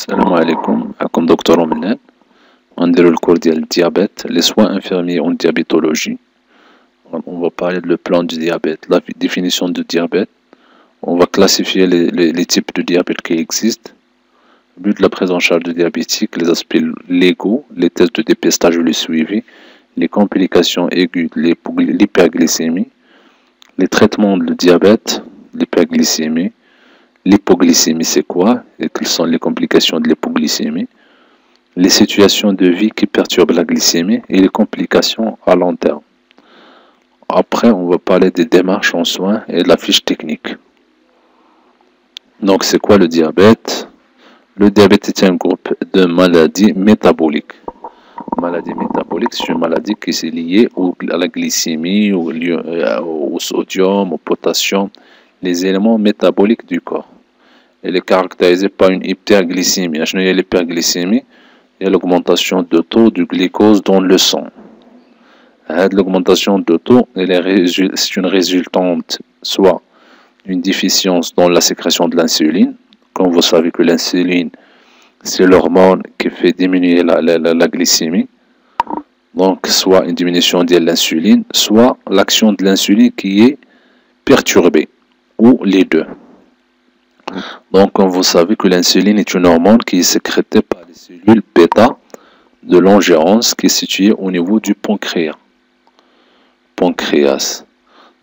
السلام عليكم. معكم دكتور منان. غنديرو الكور ديال الديابيت لي سوا انفيرميي اون diabétologie. On va parler de le plan du diabète, la définition du diabète. On va classifier les types de diabète qui existent. Le but de la prise en charge du diabétique, les aspects légaux, les tests de dépistage ou le suivi, les complications aiguës, l'hyperglycémie, les traitements du diabète, l'hyperglycémie, l'hypoglycémie c'est quoi et quelles sont les complications de l'hypoglycémie, les situations de vie qui perturbent la glycémie et les complications à long terme. Après, on va parler des démarches en soins et de la fiche technique. Donc, c'est quoi le diabète? Le diabète est un groupe de maladies métaboliques. Maladie métabolique, c'est une maladie qui est liée à la glycémie, au sodium, au potassium, les éléments métaboliques du corps. Elle est caractérisée par une hyperglycémie. Il y a l'hyperglycémie, il y a l'augmentation de taux du glucose dans le sang. L'augmentation de taux, c'est une résultante soit d'une déficience dans la sécrétion de l'insuline. Comme vous savez que l'insuline, c'est l'hormone qui fait diminuer la glycémie. Donc, soit une diminution de l'insuline, soit l'action de l'insuline qui est perturbée, ou les deux. Donc, comme vous savez que l'insuline est une hormone qui est sécrétée par les cellules bêta de l'ingérence qui est située au niveau du pancréas.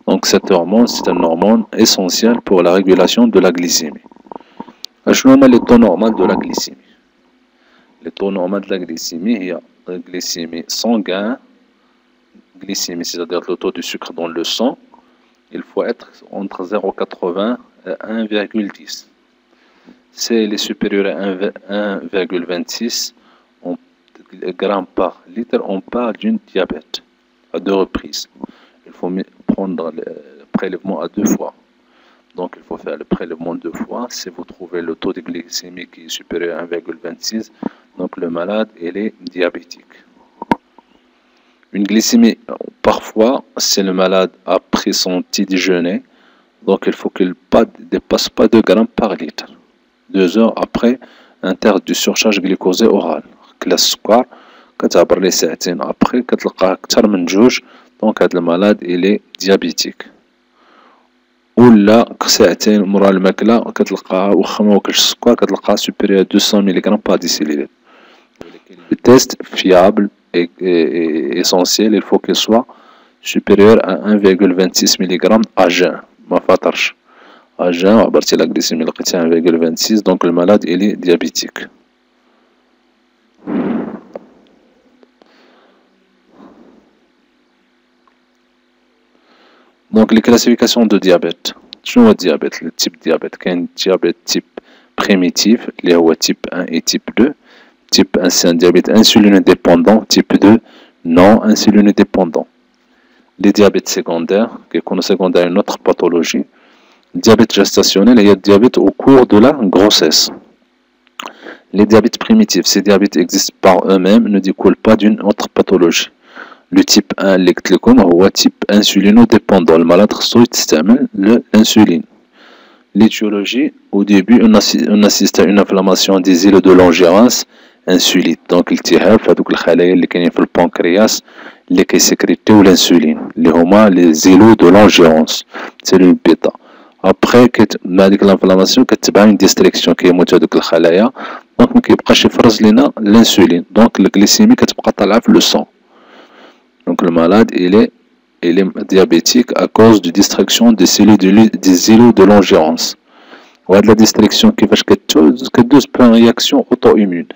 Donc, cette hormone, c'est une hormone essentielle pour la régulation de la glycémie. Je nomme les taux normaux de la glycémie. Les taux normaux de la glycémie, il y a la glycémie sanguine, glycémie, c'est-à-dire le taux du sucre dans le sang. Il faut être entre 0,80 et 1,10. Si elle est supérieure à 1,26 grammes par litre, on parle d'un diabète à deux reprises. Il faut prendre le prélèvement à deux fois. Donc, il faut faire le prélèvement deux fois. Si vous trouvez le taux de glycémie qui est supérieur à 1,26, donc le malade, il est diabétique. Une glycémie, parfois, si le malade a pris son petit déjeuner, donc il faut qu'il ne dépasse pas 2 grammes par litre. 2 heures après un terme de surcharge glucosée orale. Le sucre, كتعبر لي ساعتين après كتلقاه أكثر من 2, donc هذا المرض il est diabétique. ولا ساعتين مورا الماكلة كتلقاها واخا مواكلش السكر كتلقاها supérieur à 200 mg par décilitre. Le test fiable et essentiel, il faut qu'il soit supérieur à 1,26 mg à jeun. ما فاطرش à jeun عبرتي la glycémie لقيتها 1,26, donc le malade il est diabétique. Donc les classifications de diabète. شنو هو الديابète؟ le type diabète. كاين diabète type primitif اللي هو type 1 et type 2. Type 1 c'est un diabète insulinodépendant, type 2 non insulinodépendant. Les diabètes secondaires, qui sont secondaires à une autre pathologie. Diabète gestationnel, il y a le diabète au cours de la grossesse. Les diabètes primitifs, ces diabètes existent par eux-mêmes, ne découlent pas d'une autre pathologie. Le type 1 اللي قلت لكم هو type insulinodépendant. Le malade خصو يستعمل l'insuline. L'étiologie, au début, on assiste à une inflammation des îlots de Langerhans insulite. Donc, التهاب في هذوك الخلايا اللي كاينين في البنكرياس اللي كيسكريتيو الانسولين اللي هما les îlots de Langerhans, cellules bêta. Après مع هذيك الانفلاماسيون كتبع une destruction كيموتوا هذوك الخلايا، دونك ما كيبقاش يفرز لنا الانسولين، دونك الجليسيمي كتبقى طالعه في لو سون. Donc le malade il est diabétique à cause de destruction des îlots de Langerhans. وهاد la destruction كيفاش كدوز بان رياكسيون auto-immune.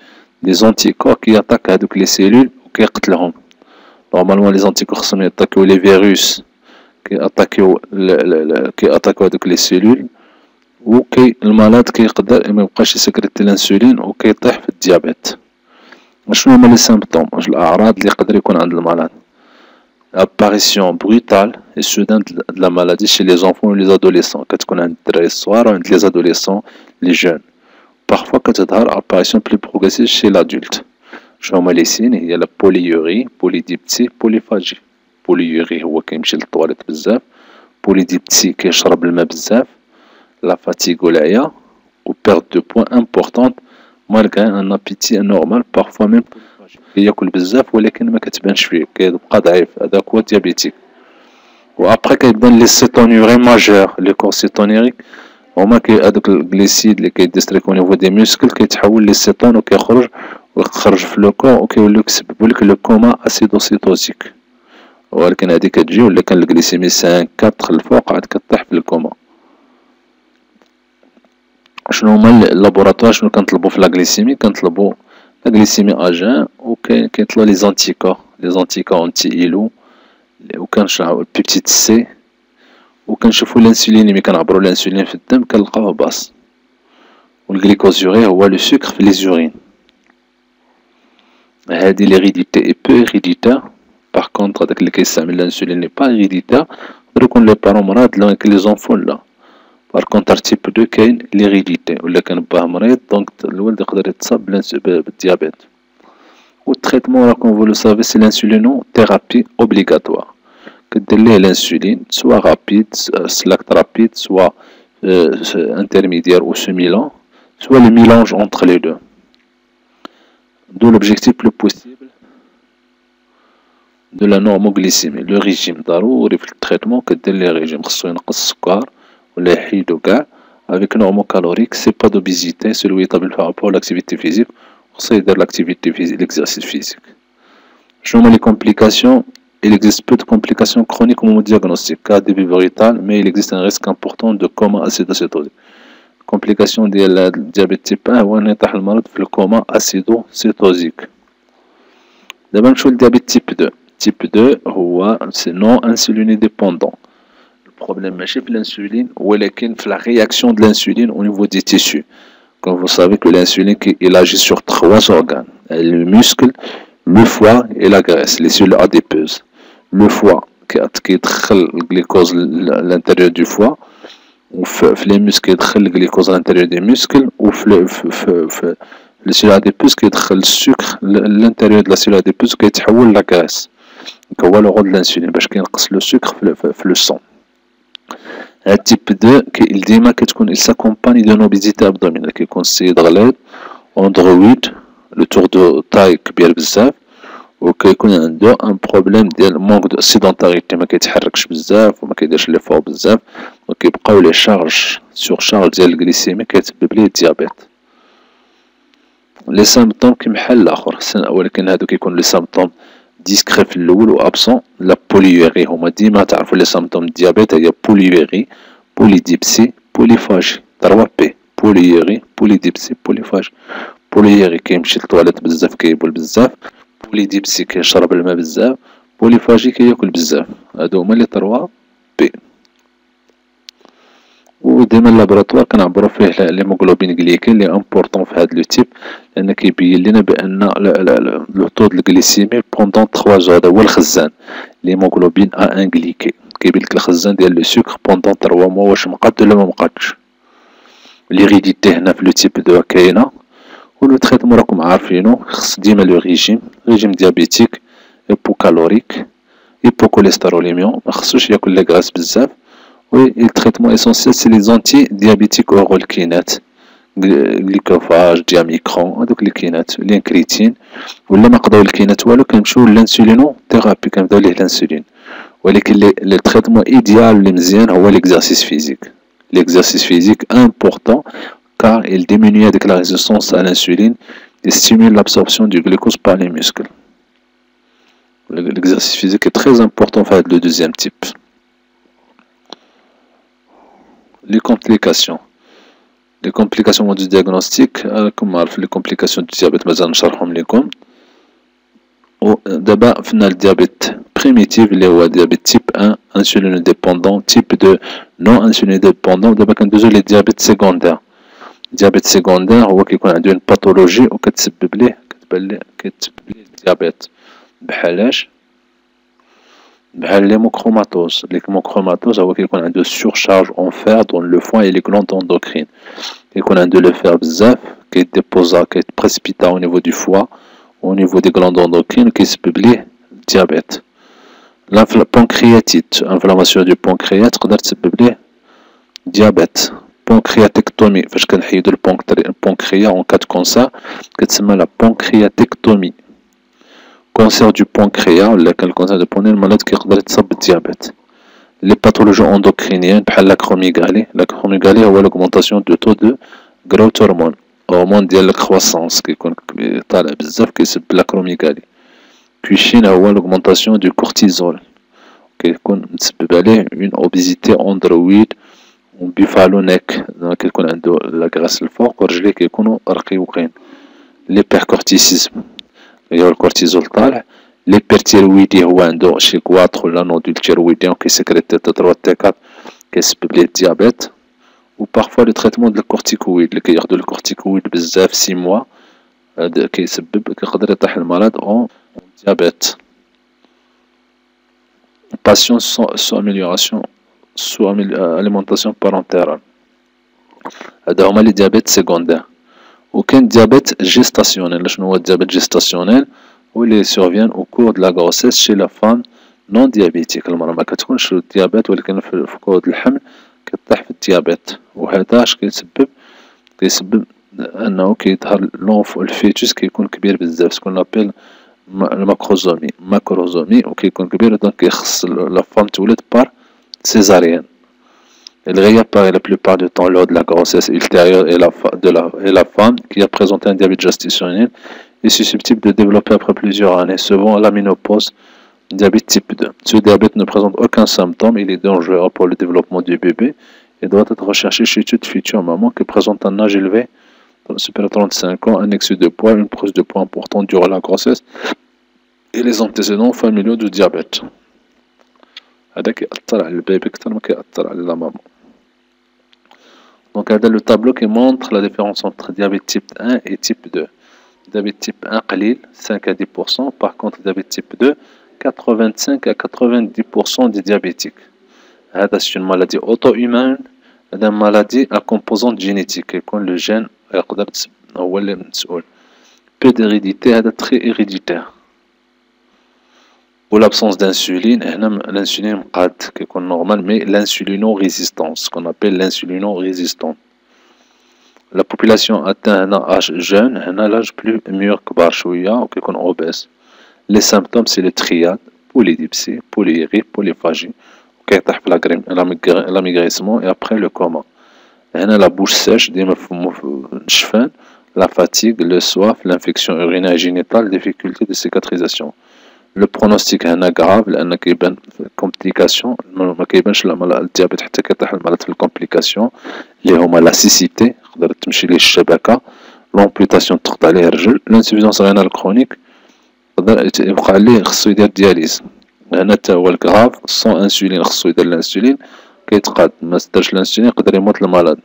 Les anticorps qui attaquent هذوك les cellules وكيقتلهم. Normalement les anticorps خصهم ياتاكيو les virus كياتاكيو هذوك les cellules المرض كيقدر ما يبقاش يسكريتي الانسولين وكيطيح في الديابيت. شنو هما لي سيمبتوم؟ الاعراض اللي يقدر يكون عند المرض؟ apparition brutale et soudaine de la maladie chez les enfants et les adolescents. كتكون عند الدراري الصغار وعند les adolescents, les jeunes. Parfois كتظهر apparition plus progressive chez l'adulte. شنو هما لي سين؟ هي la polyurie, polydipsie, polyphagie. polyurie هو كيمشي للطواليت بزاف، polydipsie كيشرب الماء بزاف، la fatigue والعيا و perte de poids importante malgré un appétit normal parfois même ياكل بزاف ولكن ما كتبانش فيه كيبقى ضعيف هذاك هو ديابيتيك. وابخي كيبان لي سيتونيوري ماجور لي كورسيتونيريك هما هذوك الجليسيد اللي كيديستريك او نيفو دي ميسكل كيتحول لي سيتون ويخرج في لو كور وكيوليو كيسببوا لك لو كوما اسيدوسيتوزيك. ولكن هذه كتجي ولا كان الجليسيمي 5 4 الفوق عاد كطيح في الكوما. شنو هما اللابوراتوار شنو كنطلبوا في لاغليسيمي؟ كنطلبوا لاغليسيمي اجين وكيطلعوا لي زانتيكا اونتي ايلو وكنشرحوا البيبتيد سي وكنشوفوا الانسولين ملي كنعبروا الانسولين في الدم كنلقاوه باص. والغليكوزوري هو لو سكر في لي زورين. هذه l'hérédité est peu héréditaire. Par contre هذاك اللي كيستعمل الانسولين ني با héréditaire يقدر يكون لي بارون مرض لا لي زونفون لا. Par contre تيب 2 كاين l'hérédité ولا كان باه مريض دونك الولد يقدر يتصاب بالديابيت. والتريتمون راكم فو لو سافي سي لانسولينو ثيرابي اوبليغاتوار. كدير ليه الانسولين سوا رابيد سلاكت رابيد سوا intermédiaire ou semi-lent, soit le mélange entre les deux. D'où l'objectif le possible de la normoglycémie. Le régime ضروري في التريتمون كدير ليه ريجيم خصو ينقص السكر ولا يحيدو كاع avec normocalorique. C'est pas d'obésité, celui établi par rapport à l'activité physique. خصو يدير l'activité physique, l'exercice physique. شنو هما les complications? Il existe peu de complications chroniques au moment du diagnostic, cas de début vital, mais il existe un risque important de coma acidocétosique. Complications ديال diabète type 1 هو أن يطيح المرض في الكوما acidocétosique. دابا نمشيو للديابيت تيب 2. تيب 2 هو سي نون انسوليني ديبوندون. البروبليم ماشي في الانسولين ولكن في لا رياكسيون دو الانسولين au niveau des tissus. Comme vous savez que l'insuline il agit sur 3 organes, le muscle, le foie et la graisse, les cellules adipeuses. Le foie كيدخل الجليكوز للانتيريور دو فوا وفي لي موسكل كيدخل الجليكوز للانتيريور دي موسكل وفي لي سيلول اديبوز كيدخل السكر للانتيريور دو لا سيلول اديبوز كيتحول لا غريس. هو لو رول الانسولين باش كينقص لو سكر في لو سون. هاد تيب 2 ديما كتكون il s'accompagne d'une obésité abdominale كيكون السيد غليظ اندرويد لو تور دو تاي كبير بزاف وكيكون عنده ان بروبليم ديال مونك دو سيدونتاريتي ما كيتحركش بزاف وما كيديرش لي فور بزاف وكيبقاو لي شارج سور شارج ديال الجليسيمي كيتسبب ليه الديابيت. لي سيمبتوم كيمحل الاخر ولكن هادو كيكون لي سيمبتوم ديسكري في الاول و ابسون. لا بوليوري هما ديما تعرفوا لي سيمبتوم ديابيت هي بوليوري بوليديبسي بوليفاجي 3 بي بوليوري بوليديبسي بوليفاجي. بوليوري كيمشي للطواليت بزاف كيبول بزاف، بوليديبسي كيشرب الماء بزاف، بوليفاجي كياكل بزاف. هادو هما لي 3 بي. وديما اللابراتوار كنعبرو فيه ليموغلوبين غليكين لي امبورطون في هاد لو تيب لان كيبين لنا بان لو طو دو الغليسيمي بوندون 3 جور هذا هو الخزان ليموغلوبين ا ان غليكي كيبين لك الخزان ديال لو سكر بوندون 3 موا واش مقاد ولا ما مقادش. ليريديتي هنا في لو تيب 2 كاينه. ولو تريتمون راكم عارفينو خص ديما لو ريجيم ديابيتيك ايبوكالوريك ايبوكوليستروليميون ما خصوش ياكل لي غراس بزاف. Oui, le traitement essentiel, c'est les antidiabétiques oraux kinates, glycophage, diamicron, donc les kinates, l'incrétine. Ou là, نقدروا الكينات والو كنمشيو للانسولينو ثيرابي كنبداو ليه الانسولين. ولكن le traitement idéal اللي مزيان هو l'exercice physique. L'exercice physique important car il diminue avec la résistance à l'insuline et stimule l'absorption du glucose par les muscles. L'exercice physique est très important pour le deuxième type. Les complications du diagnostic, comme les complications du diabète, d'abord, le diabète primitif, le diabète type 1, insuline dépendant, type 2, non insuline dépendant, d'abord, les diabètes secondaires. Diabète secondaire, هو كيكون عنده une pathologie وكتسبب ليه الديابيت بحالاش بحال l'hémochromatose. L'hémochromatose هو كيكون عنده surcharge en fer dans le foie et les glandes endocrines. كيكون عنده le fer بزاف كيديبوزا كيتبريسبيتا au niveau du foie au niveau des glandes endocrines كيسبب ليه الديابيت. البنكرياتيت inflammation du pancréas تقدر تسبب ليه diabète pancréatectomie فاش كنحيدو البنكرياس en cas de cancer كتسمى la pancréatectomie. cancer du pancréas ولا كان الكونسير دو بوني المرض كيقدر يتصاب بالديابيت. لي باثولوجي اندوكرينيان بحال لاكروميغالي هو l'augmentation du taux de growth hormone هرمون ديال الكرواسونس كيكون طالع بزاف كيسبب لاكروميغالي. كويشين هو l'augmentation du cortisol كيكون متسبب عليه اون اوبيزيتي اندرويد وبيفالو نيك كيكون عنده لاكغاس الفوق ورجليه كيكونوا رقيقين. ليبيركورتيسيزم هو الكورتيزول طالع. ليبرتيرويدي هو عنده شي كواطخ ولا نودول تيرويديان كيسكريتي تي 3 تي 4 كيسبب ليه الديابيت. و بارفوا لو تريتمون ديال الكورتيكويد اللي كياخدو الكورتيكويد بزاف 6 موا هذا كيسبب كيقدر يطيح المرض اون ديابيت. patient sous amélioration sous alimentation parentérale هذا هما لي ديابيت سيكوندير. وكاين ديابيت جيستاسيونيل. شنو هو الديابيت جيستاسيونيل؟ هو اللي سورفيان او كور دو لا غروسيس شي لا فام نون ديابيتيك. المرأة ما كتكونش الديابيت ولكن في كور الحمل كطيح في الديابيت. وهذا اش كيسبب انه كيظهر لونف الفيتوس كيكون كبير بزاف سكون لابيل ماكروزومي وكيكون كبير دونك كيخص لا فام تولد بار césarienne. Elle réapparaît la plupart du temps lors de la grossesse ultérieure et la femme qui a présenté un diabète gestationnel est susceptible de développer après plusieurs années, souvent la ménopause, diabète type 2. Ce diabète ne présente aucun symptôme, il est dangereux pour le développement du bébé et doit être recherché chez toute future maman qui présente un âge élevé, supérieur à 35 ans, un excès de poids, une prise de poids importante durant la grossesse et les antécédents familiaux du diabète. هذا كيأثر على البيبي أكثر ما كيأثر على لا ماما. Donc هذا le tableau qui montre la différence entre diabète type 1 et type 2. Diabète type 1 قليل 5 à 10%. Par contre diabète type 2 85 à 90% des diabétiques. هذا c'est une maladie auto-immune. هذا maladie à composante génétique يكون le gène يقدر هو اللي مسؤول. Peu d'hérédité هذا très héréditaire. Ou l'absence d'insuline, l'insuline qui est normal, mais l'insulino-résistance, ce qu'on appelle l'insulino-résistant. La population atteint un âge jeune, un âge plus mûr que Barchouya, ou qui est obèse. Les symptômes, c'est le triade, polydipsie, polyurie, polyphagie, qui est l'amaigrissement et après le coma. La bouche sèche, la fatigue, le soif, l'infection urinaire génitale, difficulté de cicatrisation. Le pronostic est grave لأن كيبان complication ما كيبانش الديابيت حتى كيطيح المرض في الكومبليكاسيون اللي هما لا سيسيتي تقدر تمشي ليه الشبكة لومبيتاسيون تقطع ليه الرجل لانسوفيزونس رينال كرونيك يقدر يبقى عليه خصو يدير دياليز هنا تا هو الكراف سون انسولين خصو يدير الانسولين كيتقاد ما دارش الانسولين يقدر يموت المرض.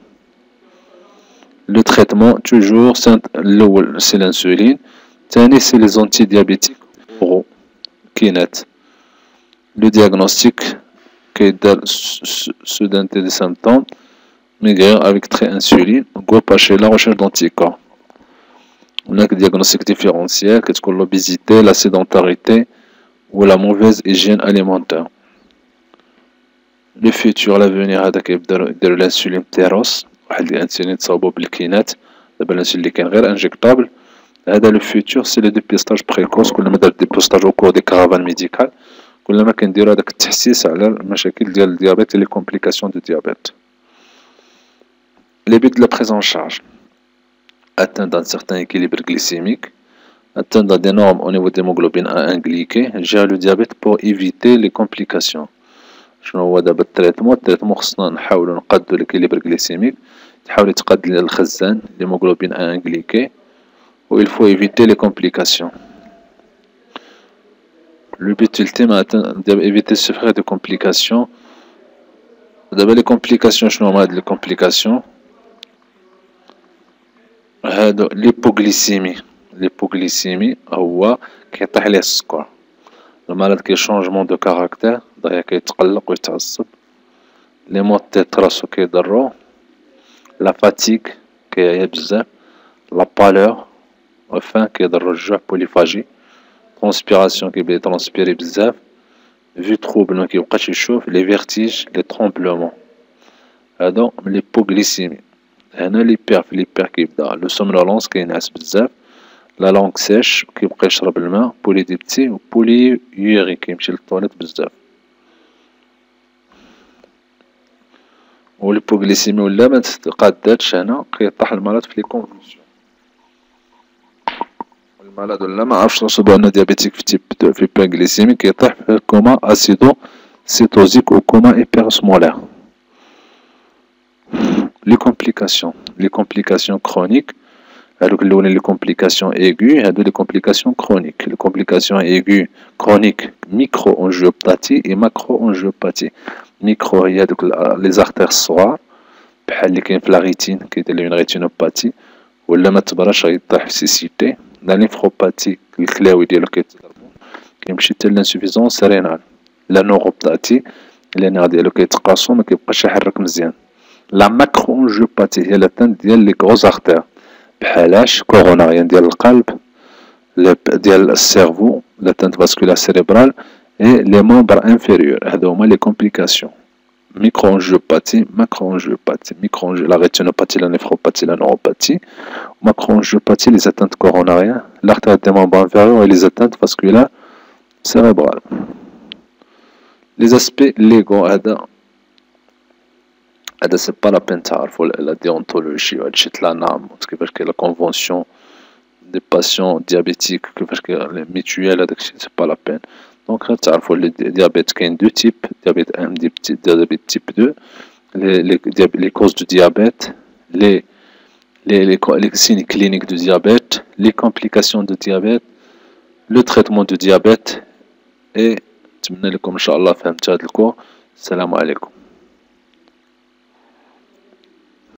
لو تريتمون توجور الأول سي الانسولين الثاني سي لي زونتي ديابيتيك اورو كينات. لو دياغنوستيك كيدار سودانتي دي سيمبتوم ميغير افيك تري انسولين غوبا شي لا ريشيرش دونتيكور. هناك دياغنوستيك ديفيرونسيال كتكون لوبيزيتي لا سيدونتاريتي ولا موفيز هيجين اليمونتير. لو فيتور لافونير هذا كيبداو يديرو الانسولين تيروس واحد الانسولين تصاوبو بالكينات دابا الانسولين اللي كاين غير انجيكتابل. هذا لو فيتور سي لو ديبيستاج بريكوس كلما دار ديبيستاج او كور دي كارافان ميديكال كلما كنديرو هذاك التحسيس على المشاكل ديال الديابيت لي كومبليكاسيون دو ديابيت. لي بيت دو لا بريز ان شارج atteindre un certain équilibre glycémique, atteindre des normes au niveau d'hémoglobine A1 glyquée, gérer le diabète pour éviter les complications. شنو هو دابا التريتمون خصنا نحاولو نقادو l'équilibre glycémique تحاول يتقاد الخزان l'hémoglobine A1 glyquée où il faut éviter les complications. Le but ultime est d'éviter de souffrir de complications. D'abord les complications, شنو هما هاد les complications؟ هادو l'hypoglycémie هو كيطيح ليه السكر. المرض كي شونجمون دو كاركتير دغيا كيتقلق ويتعصب. لي مو تيتراسو كيضرو. لا فاتيك كيعيا بزاف. لا بالور وفان كيضرو الجوع بوليفاجي. ترونسبيراسيون كيبدا يترونسبيري بزاف. في تروبل ما كيبقاش يشوف. لي فيرتيج لي ترومبلومون هذا من ليبوغليسيمي. هنا ليبير كيبدا لو سومنولونس كينعس بزاف، لا لونغ سيش كيبقى يشرب الماء، بوليديبتي و بوليوري كيمشي للطواليت بزاف. و ليبوغليسيمي ولا ما تقاداتش هنا كيطيح المرض في لي كونفولسيون. المرض ولا ما عرفش نوصلو ان ديابيتيك في تيب 2 في بيغليسيمي كيطيح في كوما اسيدو سيتوزيك و كوما هيبيروسمولير. لي كومبليكاسيون كرونيك هادوك الاولين لي كومبليكاسيون ايغو، هادو لي كومبليكاسيون كرونيك. لي كومبليكاسيون ايغو كرونيك ميكرو انجيوباتي اي ماكرو انجيوباتي. ميكرو هي هادوك لي زارتير الصغار بحال اللي كاين في لا ريتين كيدير لي اون ريتينوباتي، ولا ما تبراش غيطيح في سيسيتي. لا نيفروباتي الكلاوي ديالو كيتضربو كيمشي حتى لانسوفيزونس رينال. لا نوروباتي لي نير ديالو كيتقاسو ما كيبقاش يحرك مزيان. لا ماكرو انجيوباتي هي لاتان ديال لي غروز ارتير بحالاش كوروناريان ديال القلب، ديال السيرفو لاتان فاسكولار سيريبرال اي لي مومبر انفيريور. هادو هما لي كومبليكاسيون. ميكرو انجيوباتي ماكرو انجيوباتي. ميكرو لا ريتينوباتي لا نيفروباتي لا نوروباتي. ماكرو انجيوباتي لي اتانت كوروناريان l'artère des membres inférieurs et les atteintes vasculaires cérébrales. Les aspects légaux هذا سي با لا بين تعرفوا لا ديونتولوجي وهادشي تلا نعم كيفاش كاين لا كونفونسيون دي باسيون ديابيتيك كيفاش كاين لي ميتويال هذاكشي سي با لا بين. دونك غير تعرفوا لي ديابيت كاين دو تيب، ديابيت 1 ديابيت تيب 2، لي كوز دو ديابيت، les signes cliniques du diabète, les complications du diabète, le traitement du diabète. Et نتمنى لكم ان شاء الله فهمت هذا الكور. السلام عليكم.